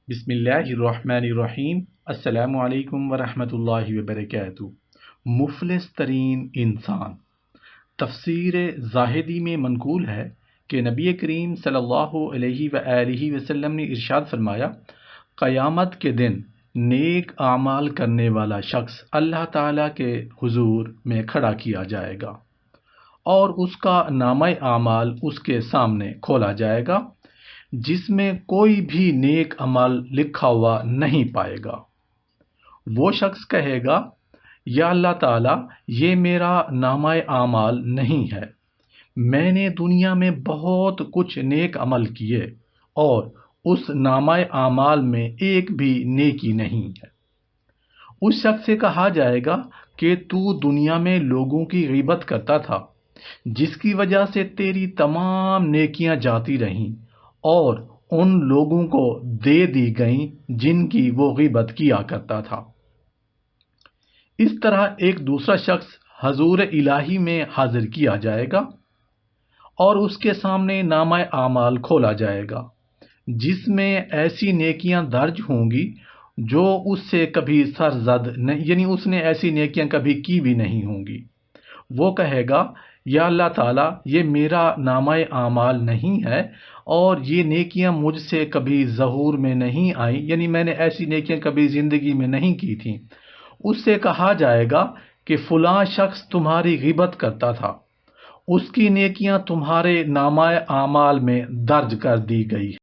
بسم اللہ الرحمن الرحیم۔ السلام علیکم ورحمۃ اللہ وبرکاتہ۔ مفلس ترین انسان۔ تفسیر زاہدی میں منقول ہے کہ نبی کریم صلی اللہ علیہ وآلہ وسلم نے ارشاد فرمایا، قیامت کے دن نیک اعمال کرنے والا شخص اللہ تعالیٰ کے حضور میں کھڑا کیا جائے گا اور اس کا نامہ اعمال اس کے سامنے کھولا جائے گا، جس میں کوئی بھی نیک عمل لکھا ہوا نہیں پائے گا۔ وہ شخص کہے گا، یا اللہ تعالیٰ، یہ میرا نامہ اعمال نہیں ہے، میں نے دنیا میں بہت کچھ نیک عمل کیے اور اس نامہ اعمال میں ایک بھی نیکی نہیں ہے۔ اس شخص سے کہا جائے گا کہ تو دنیا میں لوگوں کی غیبت کرتا تھا، جس کی وجہ سے تیری تمام نیکیاں جاتی رہیں اور ان لوگوں کو دے دی گئیں جن کی وہ غیبت کیا کرتا تھا۔ اس طرح ایک دوسرا شخص حضور الہی میں حاضر کیا جائے گا اور اس کے سامنے نامہ اعمال کھولا جائے گا، جس میں ایسی نیکیاں درج ہوں گی جو اس سے کبھی سرزد نہیں، یعنی اس نے ایسی نیکیاں کبھی کی بھی نہیں ہوں گی۔ وہ کہے گا، یا اللہ تعالیٰ، یہ میرا نامہ اعمال نہیں ہے اور یہ نیکیاں مجھ سے کبھی ظہور میں نہیں آئیں، یعنی میں نے ایسی نیکیاں کبھی زندگی میں نہیں کی تھیں۔ اس سے کہا جائے گا کہ فلاں شخص تمہاری غیبت کرتا تھا، اس کی نیکیاں تمہارے نامہ اعمال میں درج کر دی گئی۔